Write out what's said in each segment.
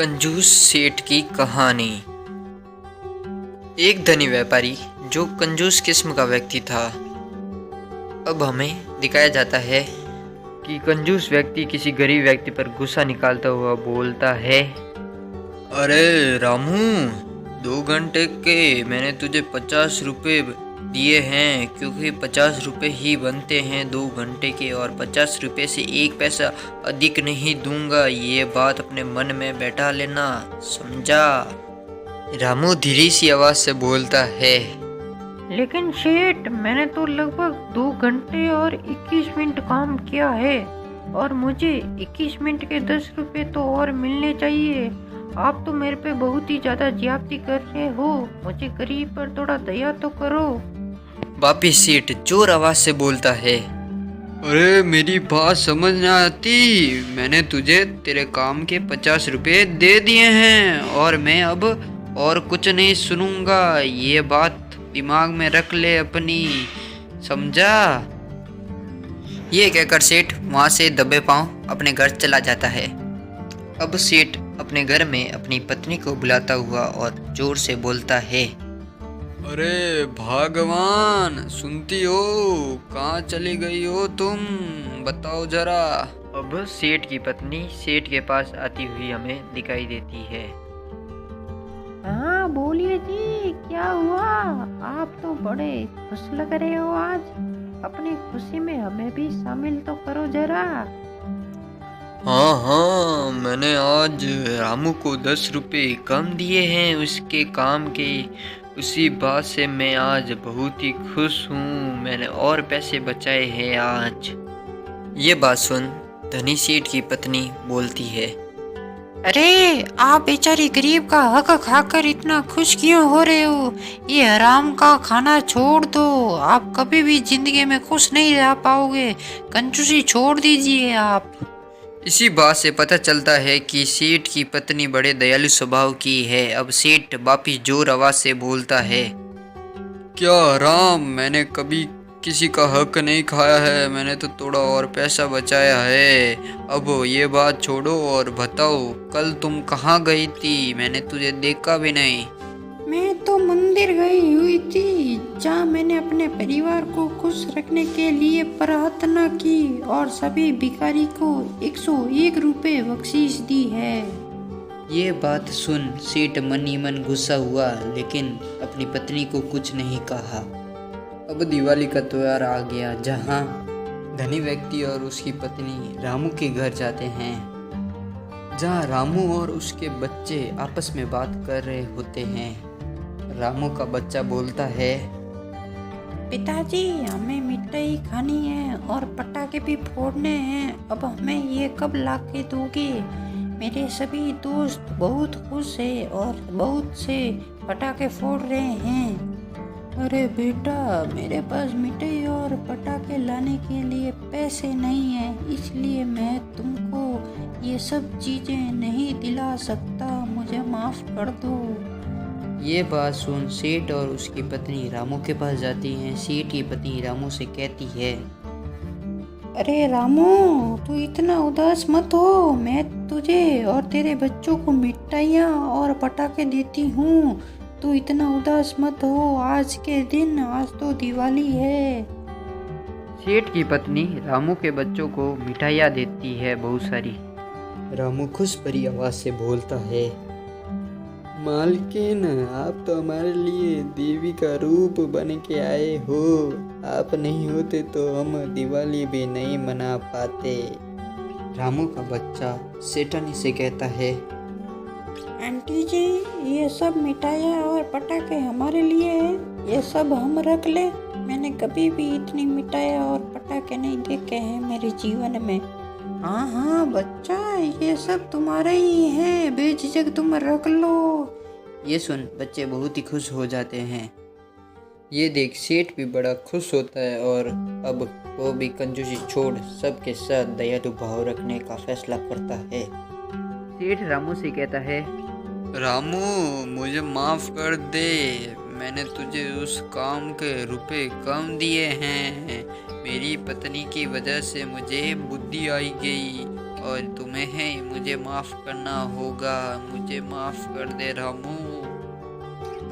कंजूस सेठ की कहानी। एक धनी व्यापारी जो कंजूस किस्म का व्यक्ति था। अब हमें दिखाया जाता है कि कंजूस व्यक्ति किसी गरीब व्यक्ति पर गुस्सा निकालता हुआ बोलता है, अरे रामू, 2 घंटे के मैंने तुझे 50 रुपये दिए हैं, क्योंकि 50 रुपये ही बनते हैं 2 घंटे के, और 50 रुपये से 1 पैसा अधिक नहीं दूंगा। ये बात अपने मन में बैठा लेना, समझा? रामू धीरे सी आवाज से बोलता है, लेकिन सेठ, मैंने तो लगभग 2 घंटे और 21 मिनट काम किया है और मुझे 21 मिनट के 10 रुपए तो और मिलने चाहिए। आप तो मेरे पे बहुत ही ज्यादा ज्यादती कर रहे हो। मुझे गरीब पर थोड़ा दया तो करो। वापिस सेठ जोर आवाज से बोलता है, अरे मेरी बात समझ ना आती। मैंने तुझे तेरे काम के 50 रुपये दे दिए हैं और मैं अब और कुछ नहीं सुनूंगा। ये बात दिमाग में रख ले अपनी, समझा? ये कहकर सेठ वहां से दबे पांव अपने घर चला जाता है। अब सेठ अपने घर में अपनी पत्नी को बुलाता हुआ और जोर से बोलता है, अरे भगवान, सुनती हो? कहाँ चली गई हो तुम? बताओ जरा। अब सेठ की पत्नी सेठ के पास आती हुई हमें दिखाई देती है। हाँ बोलिए जी, क्या हुआ? आप तो बड़े खुश लग रहे हो आज। अपनी खुशी में हमें भी शामिल तो करो जरा। हाँ, मैंने आज रामू को 10 रुपये कम दिए हैं उसके काम के। उसी बात से मैं आज बहुत ही खुश हूँ। मैंने और पैसे बचाए हैं आज। ये बात सुन धनी सेठ की पत्नी बोलती है, अरे आप बेचारी गरीब का हक खाकर इतना खुश क्यों हो रहे हो? ये हराम का खाना छोड़ दो। आप कभी भी जिंदगी में खुश नहीं रह पाओगे। कंजूसी छोड़ दीजिए आप। इसी बात से पता चलता है कि सेठ की पत्नी बड़े दयालु स्वभाव की है। अब सेठ वापिस जोर आवाज से बोलता है, क्या हराम? मैंने कभी किसी का हक नहीं खाया है। मैंने तो थोड़ा और पैसा बचाया है। अब ये बात छोड़ो और बताओ, कल तुम कहाँ गई थी? मैंने तुझे देखा भी नहीं। मैं तो मंदिर गई हुई थी, जहाँ मैंने अपने परिवार को खुश रखने के लिए प्रार्थना की और सभी भिखारी को 101 रुपए बख्शीश दी है। ये बात सुन सेठ मन ही मन गुस्सा हुआ, लेकिन अपनी पत्नी को कुछ नहीं कहा। अब दिवाली का त्योहार आ गया, जहाँ धनी व्यक्ति और उसकी पत्नी रामू के घर जाते हैं, जहाँ रामू और उसके बच्चे आपस में बात कर रहे होते हैं। रामू का बच्चा बोलता है, पिताजी, हमें मिठाई खानी है और पटाखे भी फोड़ने हैं। अब हमें ये कब ला के दोगे? मेरे सभी दोस्त बहुत खुश है और बहुत से पटाखे फोड़ रहे हैं। अरे बेटा, मेरे पास मिठाई और पटाखे लाने के लिए पैसे नहीं है, इसलिए मैं तुमको ये सब चीजें नहीं दिला सकता। मुझे माफ कर दो। ये बात सुन सेठ और उसकी पत्नी रामू के पास जाती हैं। सेठ की पत्नी रामू से कहती है, अरे रामू, तू इतना उदास मत हो। मैं तुझे और तेरे बच्चों को मिठाइयाँ और पटाखे देती हूँ। तू इतना उदास मत हो। आज के दिन, आज तो दिवाली है। सेठ की पत्नी रामू के बच्चों को मिठाइयाँ देती है बहुत सारी। रामू खुश भरी आवाज से बोलता है, मालकिन, आप तो हमारे लिए देवी का रूप बन के आए हो। आप नहीं होते तो हम दिवाली भी नहीं मना पाते। रामू का बच्चा सेठानी से कहता है, आंटी जी, ये सब मिठाइयाँ और पटाखे हमारे लिए हैं। ये सब हम रख ले। मैंने कभी भी इतनी मिठाइयाँ और पटाखे नहीं देखे हैं मेरे जीवन में। हाँ हाँ बच्चा, ये सब तुम्हारे ही हैं, बेझिझक तुम रख लो। ये सुन बच्चे बहुत ही खुश हो जाते हैं। ये देख सेठ भी बड़ा खुश होता है और अब वो भी कंजूसी छोड़ सबके साथ दयालु भाव रखने का फैसला करता है। सेठ रामू से कहता है, रामू, मुझे माफ कर दे। मैंने तुझे उस काम के रुपए कम दिए हैं। मेरी पत्नी की वजह से मुझे बुद्धि आई गई और तुम्हें है मुझे माफ करना होगा। मुझे माफ कर दे रामू।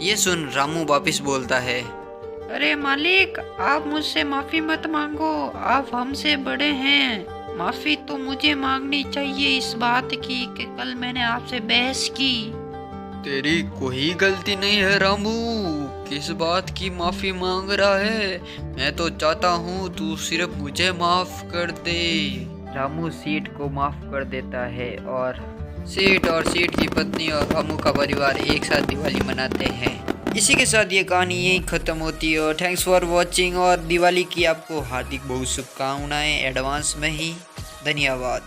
ये सुन रामू वापिस बोलता है, अरे मालिक, आप मुझसे माफी मत मांगो, आप हमसे बड़े हैं। माफी तो मुझे मांगनी चाहिए इस बात की कि कल मैंने आपसे बहस की। तेरी कोई गलती नहीं है रामू, किस बात की माफी मांग रहा है? मैं तो चाहता हूँ तू सिर्फ मुझे माफ कर दे। रामू सेठ को माफ कर देता है और सेठ की पत्नी और रामू का परिवार एक साथ दिवाली मनाते हैं। इसी के साथ ये कहानी यहीं ख़त्म होती है और थैंक्स फॉर वॉचिंग। और दिवाली की आपको हार्दिक बहुत शुभकामनाएं एडवांस में ही। धन्यवाद।